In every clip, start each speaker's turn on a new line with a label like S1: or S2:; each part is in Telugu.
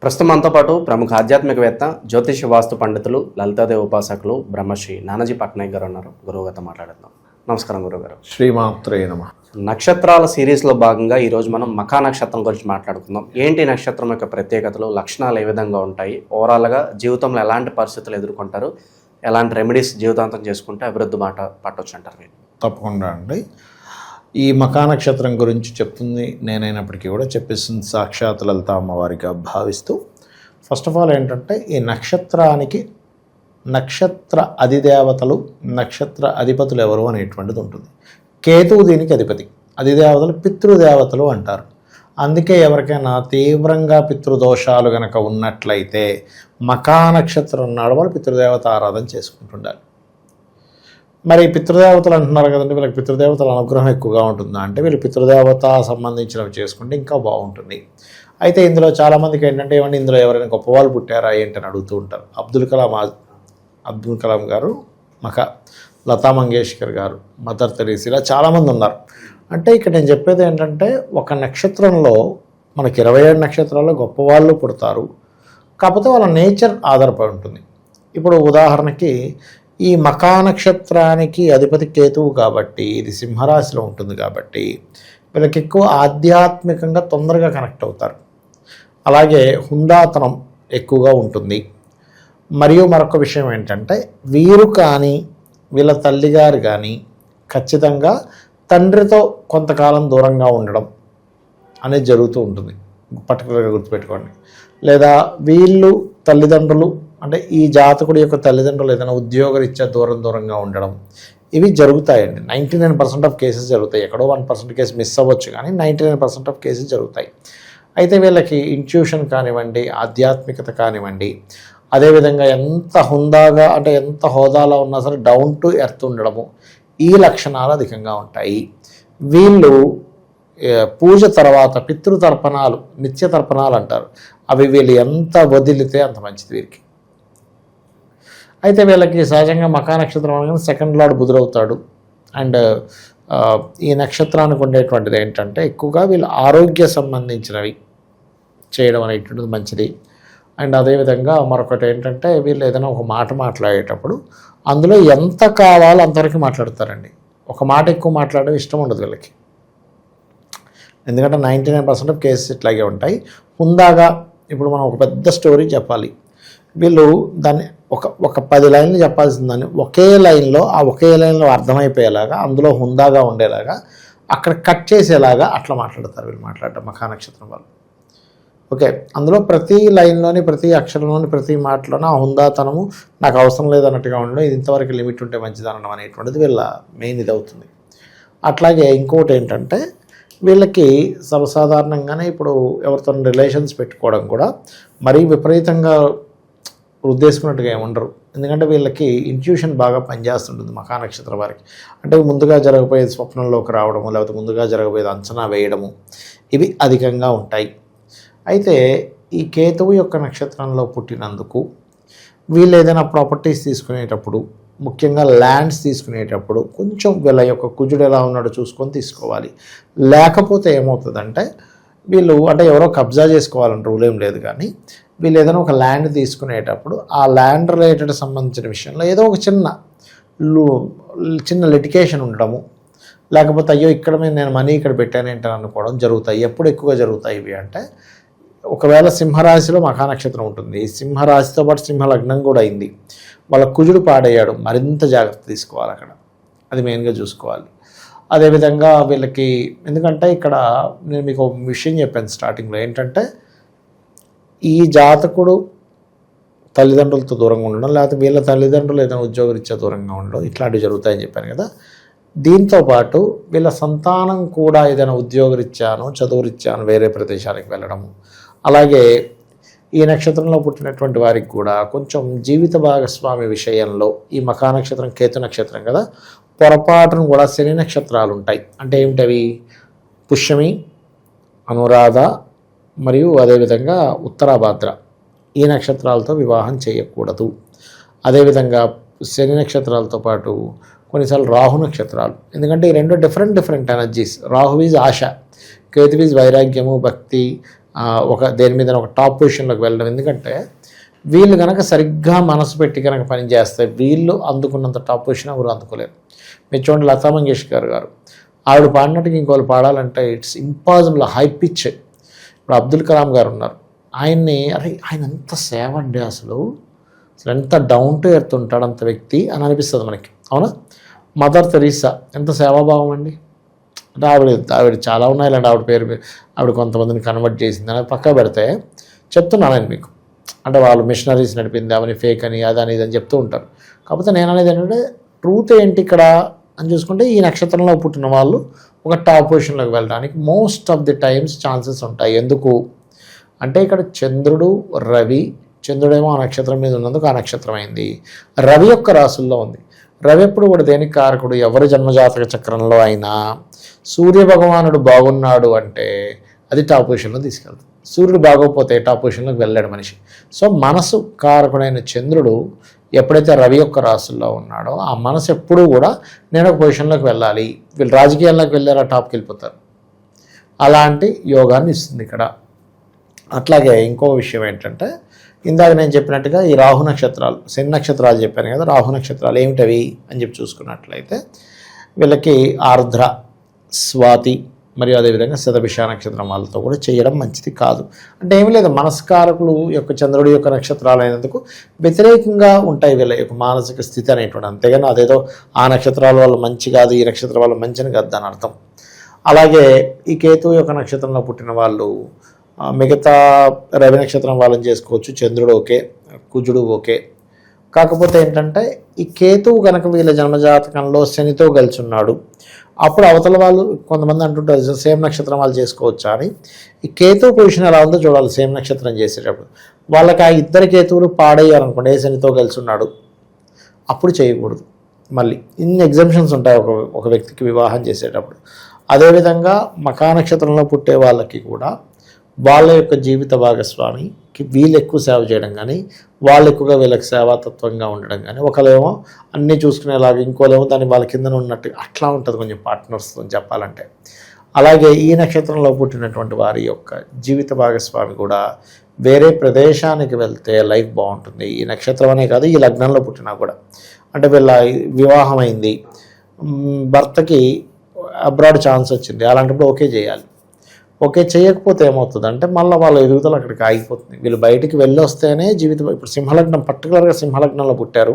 S1: ప్రస్తుతం మనతో పాటు ప్రముఖ ఆధ్యాత్మికవేత్త, జ్యోతిష వాస్తు పండితులు, లలితాదేవి ఉపాసకులు బ్రహ్మశ్రీ నానాజీ పట్నాయక్ గారు ఉన్నారు. గురువుగారితో మాట్లాడదాం. నమస్కారం గురువుగారు.
S2: శ్రీమాత్రే నమః.
S1: నక్షత్రాల సిరీస్లో భాగంగా ఈరోజు మనం మఖా నక్షత్రం గురించి మాట్లాడుకుందాం. ఏంటి నక్షత్రం యొక్క ప్రత్యేకతలు, లక్షణాలు ఏ విధంగా ఉంటాయి, ఓవరాల్గా జీవితంలో ఎలాంటి పరిస్థితులు ఎదుర్కొంటారు, ఎలాంటి రెమెడీస్ జీవితాంతం చేసుకుంటే అభివృద్ధి మాట పట్టొచ్చు అంటారు మీరు?
S2: తప్పకుండా అండి. ఈ మఖా నక్షత్రం గురించి చెప్తుంది నేనైనప్పటికీ కూడా చెప్పేస్తుంది సాక్షాత్ లలిత అమ్మవారిగా భావిస్తూ, ఫస్ట్ ఆఫ్ ఆల్ ఏంటంటే ఈ నక్షత్రానికి నక్షత్ర అధిదేవతలు, నక్షత్ర అధిపతులు ఎవరు అనేటువంటిది ఉంటుంది. కేతువు దీనికి అధిపతి. అధిదేవతలు పితృదేవతలు అంటారు. అందుకే ఎవరికైనా తీవ్రంగా పితృదోషాలు కనుక ఉన్నట్లయితే మఖా నక్షత్రం ఉన్నాడు వాళ్ళు పితృదేవత ఆరాధన చేసుకుంటుండాలి. మరి పితృదేవతలు అంటున్నారు కదండి, వీళ్ళకి పితృదేవతల అనుగ్రహం ఎక్కువగా ఉంటుందా అంటే వీళ్ళు పితృదేవత సంబంధించినవి చేసుకుంటే ఇంకా బాగుంటుంది. అయితే ఇందులో చాలామందికి ఏంటంటే ఏమంటే ఇందులో ఎవరైనా గొప్పవాళ్ళు పుట్టారా ఏంటని అడుగుతూ ఉంటారు. అబ్దుల్ కలాం గారు, లతా మంగేష్కర్ గారు, మదర్ తెరీసా, ఇలా చాలామంది ఉన్నారు. అంటే ఇక్కడ నేను చెప్పేది ఏంటంటే ఒక నక్షత్రంలో మనకి 27 నక్షత్రాల్లో గొప్పవాళ్ళు పుడతారు. కాకపోతే వాళ్ళ నేచర్ ఆధారపడి ఉంటుంది. ఇప్పుడు ఉదాహరణకి ఈ మఖా నక్షత్రానికి అధిపతి కేతువు కాబట్టి ఇది సింహరాశిలో ఉంటుంది కాబట్టి వీళ్ళకి ఎక్కువ ఆధ్యాత్మికంగా తొందరగా కనెక్ట్ అవుతారు. అలాగే హుందాతనం ఎక్కువగా ఉంటుంది. మరియు మరొక విషయం ఏంటంటే వీరు కానీ వీళ్ళ తల్లిగారు కానీ ఖచ్చితంగా తండ్రితో కొంతకాలం దూరంగా ఉండడం అనేది జరుగుతూ ఉంటుంది. పర్టికులర్గా గుర్తుపెట్టుకోండి. లేదా వీళ్ళు తల్లిదండ్రులు అంటే ఈ జాతకుడి యొక్క తల్లిదండ్రులు ఏదైనా ఉద్యోగరీత్యా దూరంగా ఉండడం, ఇవి జరుగుతాయండి. 99% ఆఫ్ కేసెస్ జరుగుతాయి. ఎక్కడో 1% కేసు మిస్ అవ్వచ్చు, కానీ 99% ఆఫ్ కేసెస్ జరుగుతాయి. అయితే వీళ్ళకి ఇంట్యూషన్ కానివ్వండి, ఆధ్యాత్మికత కానివ్వండి, అదేవిధంగా ఎంత హుందాగా అంటే ఎంత హోదాలో ఉన్నా సరే డౌన్ టు ఎర్త్ ఉండడము, ఈ లక్షణాలు అధికంగా ఉంటాయి. వీళ్ళు పూజ తర్వాత పితృతర్పణాలు, నిత్య తర్పణాలు అంటారు, అవి వీళ్ళు ఎంత వదిలితే అంత మంచిది వీరికి. అయితే వీళ్ళకి సహజంగా మఖా నక్షత్రం అనగానే సెకండ్ లార్డ్ బుధుడవుతాడు. అండ్ ఈ నక్షత్రానికి ఉండేటువంటిది ఏంటంటే ఎక్కువగా వీళ్ళు ఆరోగ్య సంబంధించినవి చేయడం అనేటువంటిది మంచిది. అండ్ అదేవిధంగా మరొకటి ఏంటంటే వీళ్ళు ఏదైనా ఒక మాట మాట్లాడేటప్పుడు అందులో ఎంత కావాలో అంతవరకు మాట్లాడతారండి. ఒక మాట ఎక్కువ మాట్లాడడం ఇష్టం ఉండదు వీళ్ళకి. ఎందుకంటే 99% ఆఫ్ కేసెస్ ఇట్లాగే ఉంటాయి. హుందాగా ఇప్పుడు మనం ఒక పెద్ద స్టోరీ చెప్పాలి, వీళ్ళు దాన్ని ఒక 10 లైన్లు చెప్పాల్సిందని ఒకే లైన్లో అర్థమైపోయేలాగా, అందులో హుందాగా ఉండేలాగా, అక్కడ కట్ చేసేలాగా అట్లా మాట్లాడతారు వీళ్ళు మాట్లాడటం మఖా నక్షత్రం వాళ్ళు. ఓకే, అందులో ప్రతి లైన్లోని, ప్రతి అక్షరంలోని, ప్రతి మాటలోనే ఆ హుందాతనము నాకు అవసరం లేదన్నట్టుగా ఉండడం, ఇది ఇంతవరకు లిమిట్ ఉంటే మంచిదనడం అనేటువంటిది వీళ్ళ మెయిన్ ఇది అవుతుంది. అట్లాగే ఇంకోటి ఏంటంటే వీళ్ళకి సర్వసాధారణంగానే ఇప్పుడు ఎవరితో రిలేషన్స్ పెట్టుకోవడం కూడా మరీ విపరీతంగా ఉద్దేశించినట్టుగా ఏముండరు. ఎందుకంటే వీళ్ళకి ఇంట్యూషన్ బాగా పనిచేస్తుంటుంది మఖా నక్షత్రం వారికి. అంటే ముందుగా జరగబోయేది స్వప్నంలోకి రావడము, లేకపోతే ముందుగా జరగబోయేది అంచనా వేయడము, ఇవి అధికంగా ఉంటాయి. అయితే ఈ కేతువు యొక్క నక్షత్రంలో పుట్టినందుకు వీళ్ళు ఏదైనా ప్రాపర్టీస్ తీసుకునేటప్పుడు, ముఖ్యంగా ల్యాండ్స్ తీసుకునేటప్పుడు కొంచెం వీళ్ళ యొక్క కుజుడు ఎలా ఉన్నాడో చూసుకొని తీసుకోవాలి. లేకపోతే ఏమవుతుందంటే వీళ్ళు అంటే ఎవరో కబ్జా చేసుకోవాలని రూల్ ఏం లేదు, కానీ వీళ్ళు ఏదైనా ఒక ల్యాండ్ తీసుకునేటప్పుడు ఆ ల్యాండ్ రిలేటెడ్ సంబంధించిన విషయంలో ఏదో ఒక చిన్న లిటికేషన్ ఉండడము, లేకపోతే అయ్యో ఇక్కడ నేను మనీ ఇక్కడ పెట్టాను ఏంటని అనుకోవడం జరుగుతాయి. ఎప్పుడు ఎక్కువగా జరుగుతాయి ఇవి అంటే ఒకవేళ సింహరాశిలో మఖా నక్షత్రం ఉంటుంది, సింహరాశితో పాటు సింహలగ్నం కూడా అయింది, వాళ్ళ కుజుడు పాడయ్యాడు, మరింత జాగ్రత్త తీసుకోవాలి అక్కడ, అది మెయిన్గా చూసుకోవాలి. అదేవిధంగా వీళ్ళకి ఎందుకంటే ఇక్కడ నేను మీకు ఒక విషయం చెప్పాను స్టార్టింగ్లో ఏంటంటే ఈ జాతకుడు తల్లిదండ్రులతో దూరంగా ఉండడం, లేకపోతే వీళ్ళ తల్లిదండ్రులు ఏదైనా ఉద్యోగరీత్యా దూరంగా ఉండడం, ఇట్లాంటివి జరుగుతాయని చెప్పాను కదా. దీంతోపాటు వీళ్ళ సంతానం కూడా ఏదైనా ఉద్యోగరీత్యాను, చదువురీత్యాను వేరే ప్రదేశానికి వెళ్ళడము, అలాగే ఈ నక్షత్రంలో పుట్టినటువంటి వారికి కూడా కొంచెం జీవిత భాగస్వామి విషయంలో ఈ మఖా నక్షత్రం కేతు నక్షత్రం కదా, పొరపాటును కూడా శని నక్షత్రాలు ఉంటాయి. అంటే ఏమిటవి? పుష్యమి, అనురాధ మరియు అదేవిధంగా ఉత్తరాభాద్ర, ఈ నక్షత్రాలతో వివాహం చేయకూడదు. అదేవిధంగా శని నక్షత్రాలతో పాటు కొన్నిసార్లు రాహు నక్షత్రాలు, ఎందుకంటే ఈ రెండు different energies. Rahu is Asha, Ketu is వైరాగ్యము, భక్తి, ఒక దేని మీద ఒక టాప్ పొజిషన్లోకి వెళ్ళడం. ఎందుకంటే వీళ్ళు కనుక సరిగ్గా మనసు పెట్టి కనుక పని చేస్తే వీళ్ళు అందుకున్నంత టాప్ పొజిషన్ ఎవరు అందుకోలేరు. మీరు చూడండి లతా మంగేష్కర్ గారు, ఆవిడ పాడినట్టుగా ఇంకోళ్ళు పాడాలంటే ఇట్స్ ఇంపాసిబుల్, హై పిచ్. ఇప్పుడు అబ్దుల్ కలాం గారు ఉన్నారు, ఆయన ఎంత సేవ అండి, అసలు ఎంత డౌన్ టు ఎర్త్ ఉంటాడు అంత వ్యక్తి అని అనిపిస్తుంది మనకి, అవునా? మదర్ తెరీసా ఎంత సేవాభావం అండి. అంటే ఆవిడ చాలా ఉన్నాయిలండి, ఆవిడ కొంతమందిని కన్వర్ట్ చేసింది అనేది పక్కా పెడితే చెప్తున్నాను మీకు. అంటే వాళ్ళు మిషనరీస్ నడిపింది, అవని ఫేక్ అని అదని ఇదని చెప్తూ ఉంటారు. కాకపోతే నేను అనేది ఏంటంటే ట్రూత్ ఏంటి ఇక్కడ అని చూసుకుంటే ఈ నక్షత్రంలో పుట్టిన వాళ్ళు ఒక టాప్ పొజిషన్లోకి వెళ్ళడానికి most of the times chances ఉంటాయి. ఎందుకు అంటే ఇక్కడ చంద్రుడు, రవి, చంద్రుడేమో ఆ నక్షత్రం మీద ఉన్నందుకు ఆ నక్షత్రం అయింది. రవి యొక్క రాసుల్లో ఉంది. రవి ఎప్పుడు కూడా దేనికి కారకుడు? ఎవరి జన్మజాతక చక్రంలో అయినా సూర్య భగవానుడు బాగున్నాడు అంటే అది టాప్ పొజిషన్లో తీసుకెళ్తాడు. సూర్యుడు బాగోకపోతే టాప్ పొజిషన్లోకి వెళ్ళాడు మనిషి. సో మనసు కారకుడైన చంద్రుడు ఎప్పుడైతే రవి యొక్క రాసుల్లో ఉన్నాడో ఆ మనసు ఎప్పుడూ కూడా నేను ఒక పొజిషన్లోకి వెళ్ళాలి, వీళ్ళు రాజకీయాల్లోకి వెళ్ళారా టాప్కి వెళ్ళిపోతారు, అలాంటి యోగాన్ని ఇస్తుంది ఇక్కడ. అట్లాగే ఇంకో విషయం ఏంటంటే ఇందాక నేను చెప్పినట్టుగా ఈ రాహు నక్షత్రాలు, శని నక్షత్రాలు చెప్పాను కదా, రాహు నక్షత్రాలు ఏమిటవి అని చెప్పి చూసుకున్నట్లయితే వీళ్ళకి ఆర్ద్ర, స్వాతి మరియు అదేవిధంగా శతభిష నక్షత్రం వాళ్ళతో కూడా చేయడం మంచిది కాదు. అంటే ఏమి లేదు, మనస్కారకులు యొక్క చంద్రుడి యొక్క నక్షత్రాలు అయినందుకు వ్యతిరేకంగా ఉంటాయి వీళ్ళ యొక్క మానసిక స్థితి అనేటువంటి. అంతేగాని అదేదో ఆ నక్షత్రాల వల్ల మంచి కాదు, ఈ నక్షత్రం వల్ల మంచిని కాదు దాని అర్థం. అలాగే ఈ కేతు యొక్క నక్షత్రంలో పుట్టిన వాళ్ళు మిగతా రవి నక్షత్రం వాళ్ళని చేసుకోవచ్చు, చంద్రుడు ఓకే, కుజుడు ఓకే. కాకపోతే ఏంటంటే ఈ కేతువు కనుక వీళ్ళ జన్మజాతకంలో శనితో కలిసి ఉన్నాడు, అప్పుడు అవతల వాళ్ళు కొంతమంది అంటుంటారు సేమ్ నక్షత్రం వాళ్ళు చేసుకోవచ్చా అని. ఈ కేతువు పొజిషన్ ఎలా ఉందో చూడాలి. సేమ్ నక్షత్రం చేసేటప్పుడు వాళ్ళకి ఆ ఇద్దరు కేతువులు పాడయ్యారనుకోండి, ఏ శనితో కలిసి ఉన్నాడు, అప్పుడు చేయకూడదు. మళ్ళీ ఇన్ని ఎగ్జామ్షన్స్ ఉంటాయి ఒక వ్యక్తికి వివాహం చేసేటప్పుడు. అదేవిధంగా మకా నక్షత్రంలో పుట్టే వాళ్ళకి కూడా వాళ్ళ యొక్క జీవిత భాగస్వామికి వీళ్ళు ఎక్కువ సేవ చేయడం కానీ, వాళ్ళు ఎక్కువగా వీళ్ళకి సేవాతత్వంగా ఉండడం కానీ, ఒకళ్ళేమో అన్నీ చూసుకునేలాగా ఇంకోలేమో దాన్ని వాళ్ళ కింద ఉన్నట్టు అట్లా ఉంటుంది కొంచెం పార్ట్నర్స్తో చెప్పాలంటే. అలాగే ఈ నక్షత్రంలో పుట్టినటువంటి వారి యొక్క జీవిత భాగస్వామి కూడా వేరే ప్రదేశానికి వెళ్తే లైఫ్ బాగుంటుంది. ఈ నక్షత్రం అనే కాదు, ఈ లగ్నంలో పుట్టినా కూడా. అంటే వీళ్ళ వివాహం అయింది, భర్తకి అబ్రాడ్ ఛాన్స్ వచ్చింది, అలాంటప్పుడు ఓకే చేయాలి. ఓకే చేయకపోతే ఏమవుతుంది అంటే మళ్ళీ వాళ్ళ ఎదుగుదల అక్కడికి ఆగిపోతుంది. వీళ్ళు బయటికి వెళ్ళొస్తేనే జీవితం. ఇప్పుడు సింహలగ్నం, పర్టికులర్గా సింహలగ్నంలో పుట్టారు,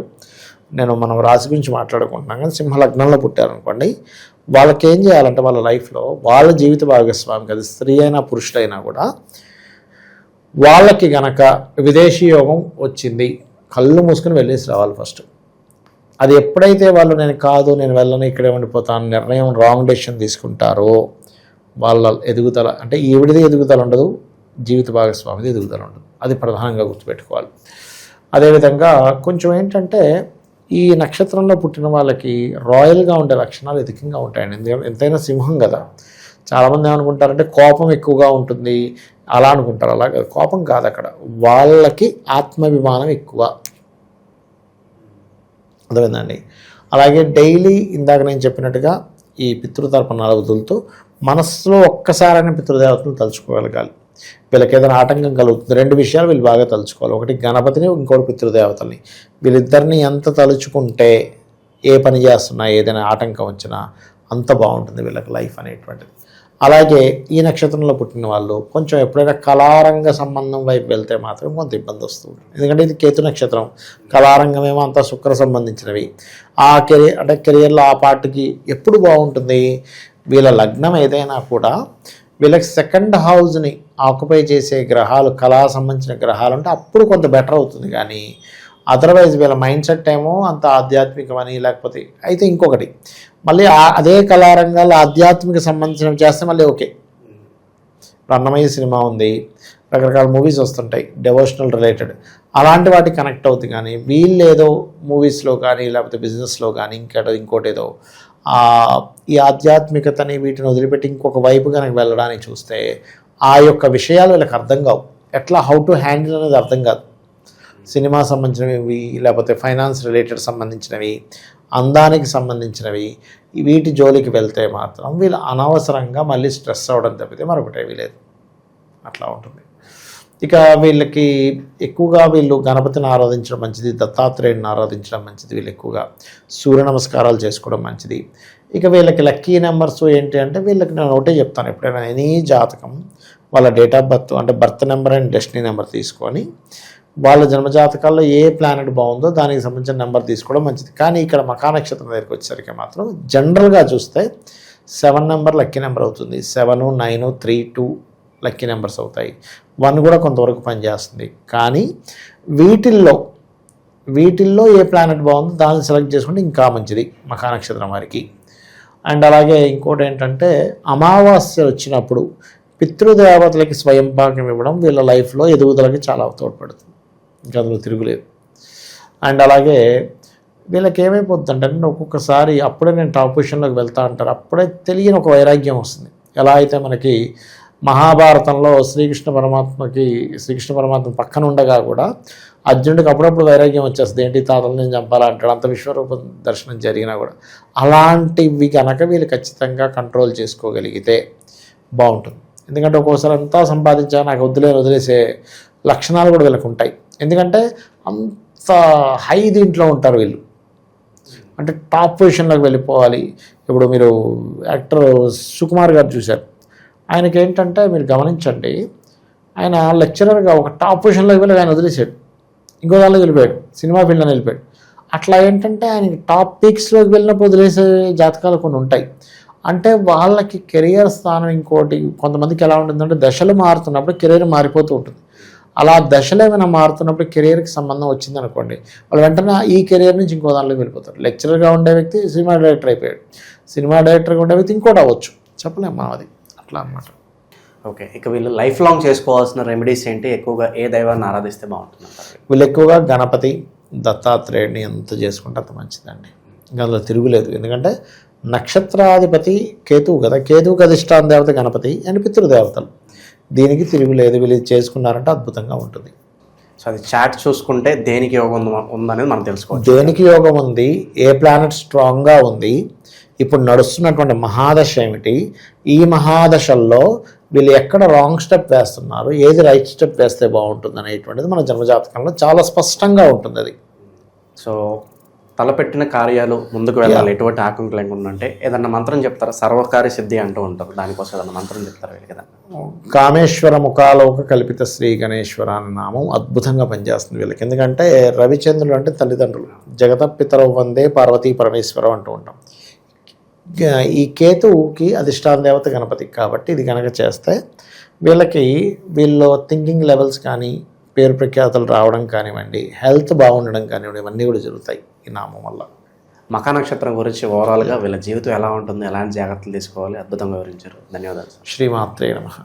S2: మనం రాశి గురించి మాట్లాడుకుంటున్నాం కానీ సింహలగ్నంలో పుట్టారు అనుకోండి, వాళ్ళకి ఏం చేయాలంటే వాళ్ళ లైఫ్లో వాళ్ళ జీవిత భాగస్వామికి, అది స్త్రీ అయినా పురుషుడైనా కూడా, వాళ్ళకి గనక విదేశీ యోగం వచ్చింది, కళ్ళు మూసుకొని వెళ్ళేసి రావాలి ఫస్ట్. అది ఎప్పుడైతే వాళ్ళు నేను వెళ్ళను ఇక్కడే ఉండిపోతాను నిర్ణయం, రాంగ్ డెసిషన్ తీసుకుంటారో వాళ్ళ ఎదుగుదల, అంటే ఈవిడిది ఎదుగుదల ఉండదు, జీవిత భాగస్వామిది ఎదుగుదల ఉండదు. అది ప్రధానంగా గుర్తుపెట్టుకోవాలి. అదేవిధంగా కొంచెం ఏంటంటే ఈ నక్షత్రంలో పుట్టిన వాళ్ళకి రాయల్గా ఉండే లక్షణాలు అధికంగా ఉంటాయండి. ఎందుకంటే ఎంతైనా సింహం కదా. చాలామంది ఏమనుకుంటారంటే కోపం ఎక్కువగా ఉంటుంది అలా అనుకుంటారు. అలాగే కోపం కాదు, అక్కడ వాళ్ళకి ఆత్మాభిమానం ఎక్కువ, అర్థమైందండి. అలాగే డైలీ ఇందాక నేను చెప్పినట్టుగా ఈ పితృతర్పణాల వదులుతూ మనస్సులో ఒక్కసారైనా పితృదేవతను తలుచుకోగలగాలి. వీళ్ళకి ఏదైనా ఆటంకం కలుగుతుంది, రెండు విషయాలు వీళ్ళు బాగా తలుచుకోవాలి. ఒకటి గణపతిని, ఇంకోటి పితృదేవతల్ని. వీళ్ళిద్దరిని ఎంత తలుచుకుంటే ఏ పని చేస్తున్నా ఏదైనా ఆటంకం వచ్చినా అంత బాగుంటుంది వీళ్ళకి లైఫ్ అనేటువంటిది. అలాగే ఈ నక్షత్రంలో పుట్టిన వాళ్ళు కొంచెం ఎప్పుడైనా కళారంగ సంబంధం వైపు వెళ్తే మాత్రం కొంత ఇబ్బంది వస్తుంది. ఎందుకంటే ఇది కేతు నక్షత్రం, కళారంగమేమో అంతా శుక్ర సంబంధించినవి. ఆ కెరియర్లో ఆ పార్ట్కి ఎప్పుడు బాగుంటుంది, వీళ్ళ లగ్నం ఏదైనా కూడా వీళ్ళకి సెకండ్ హౌస్ని ఆక్యుపై చేసే గ్రహాలు, కళా సంబంధించిన గ్రహాలు అంటే అప్పుడు కొంత బెటర్ అవుతుంది. కానీ అదర్వైజ్ వీళ్ళ మైండ్ సెట్ ఏమో అంత ఆధ్యాత్మికమని, లేకపోతే అయితే ఇంకొకటి మళ్ళీ అదే కళారంగాల్లో ఆధ్యాత్మిక సంబంధించినవి చేస్తే మళ్ళీ ఓకే. ఇప్పుడు అన్నమయ్య సినిమా ఉంది, రకరకాల మూవీస్ వస్తుంటాయి డెవోషనల్ రిలేటెడ్, అలాంటి వాటికి కనెక్ట్ అవుతుంది. కానీ వీళ్ళు ఏదో మూవీస్లో కానీ లేకపోతే బిజినెస్లో కానీ ఇంకోటి ఏదో ఈ ఆధ్యాత్మికతని వీటిని వదిలిపెట్టి ఇంకొక వైపు కనుక వెళ్ళడానికి చూస్తే ఆ యొక్క విషయాలు వీళ్ళకి అర్థం కావు. ఎట్లా హౌ టు హ్యాండిల్ అనేది అర్థం కాదు. సినిమా సంబంధించినవి, లేకపోతే ఫైనాన్స్ రిలేటెడ్ సంబంధించినవి, అందానికి సంబంధించినవి, వీటి జోలికి వెళ్తే మాత్రం వీళ్ళు అనవసరంగా మళ్ళీ స్ట్రెస్ అవ్వడం తప్పితే మరొకటి ఏమీ లేదు. అట్లా ఉంటుంది. ఇక వీళ్ళకి ఎక్కువగా వీళ్ళు గణపతిని ఆరాధించడం మంచిది, దత్తాత్రేయుని ఆరాధించడం మంచిది, వీళ్ళు ఎక్కువగా సూర్య నమస్కారాలు చేసుకోవడం మంచిది. ఇక వీళ్ళకి లక్కీ నెంబర్స్ ఏంటి అంటే వీళ్ళకి నేను ఒకటే చెప్తాను, ఎప్పుడైనా ఎనీ జాతకం వాళ్ళ డేట్ ఆఫ్ బర్త్ అంటే birth number and destiny number తీసుకొని వాళ్ళ జన్మజాతకాల్లో ఏ ప్లానెట్ బాగుందో దానికి సంబంధించిన నెంబర్ తీసుకోవడం మంచిది. కానీ ఇక్కడ మఖా నక్షత్రం దగ్గరికి వచ్చేసరికి మాత్రం జనరల్గా చూస్తే 7 నెంబర్ లక్కీ నెంబర్ అవుతుంది, 7, 9, 3, 2 లక్కీ నెంబర్స్ అవుతాయి, 1 కూడా కొంతవరకు పనిచేస్తుంది. కానీ వీటిల్లో ఏ ప్లానెట్ బాగుందో దాన్ని సెలెక్ట్ చేసుకుంటే ఇంకా మంచిది మఖా నక్షత్రం వారికి. అండ్ అలాగే ఇంకోటి ఏంటంటే అమావాస్య వచ్చినప్పుడు పితృదేవతలకి స్వయం భాగం ఇవ్వడం వీళ్ళ లైఫ్లో ఎదుగుదలకి చాలా తోడ్పడుతుంది, ఇంకా అందులో తిరుగులేదు. అండ్ అలాగే వీళ్ళకి ఏమైపోతుందంటే ఒక్కొక్కసారి అప్పుడే నేను టాప్ పొజిషన్లోకి వెళ్తా అంటారు, అప్పుడే తెలియని ఒక వైరాగ్యం వస్తుంది. ఎలా అయితే మనకి మహాభారతంలో శ్రీకృష్ణ పరమాత్మ పక్కన ఉండగా కూడా అర్జునుడికి అప్పుడప్పుడు వైరాగ్యం వచ్చేస్తుంది, ఏంటి తాతలు నేను చంపాలంటాడు, అంత విశ్వరూప దర్శనం జరిగినా కూడా. అలాంటివి కనుక వీళ్ళు ఖచ్చితంగా కంట్రోల్ చేసుకోగలిగితే బాగుంటుంది. ఎందుకంటే ఒక్కోసారి అంతా సంపాదించా నాకు వదిలేసే లక్షణాలు కూడా వీళ్ళకి ఉంటాయి. ఎందుకంటే అంత హై దీంట్లో ఉంటారు వీళ్ళు, అంటే టాప్ పొజిషన్లోకి వెళ్ళిపోవాలి. ఇప్పుడు మీరు యాక్టర్ సుకుమార్ గారు చూశారు, ఆయనకి ఏంటంటే మీరు గమనించండి, ఆయన లెక్చరర్గా ఒక టాప్ పొజిషన్లోకి వెళ్ళి ఆయన వదిలేసాడు, ఇంకో దానిలో వెళ్ళిపోయాడు, సినిమా ఫీల్డ్లో వెళ్ళిపోయాడు. అట్లా ఏంటంటే ఆయనకి టాప్ పీక్స్లోకి వెళ్ళినప్పుడు వదిలేసే జాతకాలు కొన్ని ఉంటాయి. అంటే వాళ్ళకి కెరియర్ స్థానం ఇంకోటి, కొంతమందికి ఎలా ఉంటుందంటే దశలు మారుతున్నప్పుడు కెరీర్ మారిపోతూ ఉంటుంది. అలా దశలు ఏమైనా మారుతున్నప్పుడు కెరియర్కి సంబంధం వచ్చిందనుకోండి, వాళ్ళు వెంటనే ఈ కెరియర్ నుంచి ఇంకో దానిలోకి వెళ్ళిపోతారు. లెక్చరర్గా ఉండే వ్యక్తి సినిమా డైరెక్టర్ అయిపోయాడు, సినిమా డైరెక్టర్గా ఉండే వ్యక్తి ఇంకోటి అవ్వచ్చు, చెప్పలేము మనం అది అట్లా అన్నమాట.
S1: ఓకే, ఇక వీళ్ళు లైఫ్ లాంగ్ చేసుకోవాల్సిన రెమెడీస్ ఏంటి? ఎక్కువగా ఏ దైవాన్ని ఆరాధిస్తే బాగుంటుంది అంటారు?
S2: వీళ్ళు ఎక్కువగా గణపతి, దత్తాత్రేయుడిని ఎంత చేసుకుంటే అంత మంచిదండి, ఇంకా అందులో తిరుగులేదు. ఎందుకంటే నక్షత్రాధిపతి కేతువు కదా, కేతువుకి అధిష్టాన దేవత గణపతి అండ్ పితృదేవతలు, దీనికి తిరుగులేదు. వీళ్ళు చేసుకున్నారంటే అద్భుతంగా ఉంటుంది.
S1: సో అది చాట్ చూసుకుంటే దేనికి యోగం ఉందనేది మనం తెలుసుకోవచ్చు.
S2: దేనికి యోగం ఉంది, ఏ ప్లానెట్ స్ట్రాంగ్గా ఉంది, ఇప్పుడు నడుస్తున్నటువంటి మహాదశ ఏమిటి, ఈ మహాదశల్లో వీళ్ళు ఎక్కడ రాంగ్ స్టెప్ వేస్తున్నారు, ఏది రైట్ స్టెప్ వేస్తే బాగుంటుంది అనేటువంటిది మన జన్మజాతకంలో చాలా స్పష్టంగా ఉంటుంది అది.
S1: సో తలపెట్టిన కార్యాలు ముందుకు వెళ్ళాలి, ఎటువంటి ఆకంకులు లేకుండా అంటే ఏదన్నా మంత్రం చెప్తారా? సర్వకార్య సిద్ధి అంటూ ఉంటారు, దానికోసం ఏదన్నా మంత్రం చెప్తారా వీళ్ళకి?
S2: కామేశ్వర ముఖాలోక కల్పిత శ్రీ గణేశ్వర అనే నామం అద్భుతంగా పనిచేస్తుంది వీళ్ళకి. ఎందుకంటే రవిచంద్రులు అంటే తల్లిదండ్రులు, జగత పితరవు వందే పార్వతీ పరమేశ్వరం అంటూ ఉంటాం. ఈ కేతువుకి అధిష్టాన దేవత గణపతి కాబట్టి ఇది కనుక చేస్తే వీళ్ళ థింకింగ్ లెవెల్స్ కానీ, పేరు ప్రఖ్యాతలు రావడం కానివ్వండి, హెల్త్ బాగుండడం కానివ్వండి, ఇవన్నీ కూడా జరుగుతాయి ఈ నామం వల్ల.
S1: మఖా నక్షత్రం గురించి ఓవరాల్గా వీళ్ళ జీవితం ఎలా ఉంటుంది, ఎలాంటి జాగ్రత్తలు తీసుకోవాలి, అద్భుతంగా వివరించారు. ధన్యవాదాలు సార్.
S2: శ్రీమాత్రే నమః.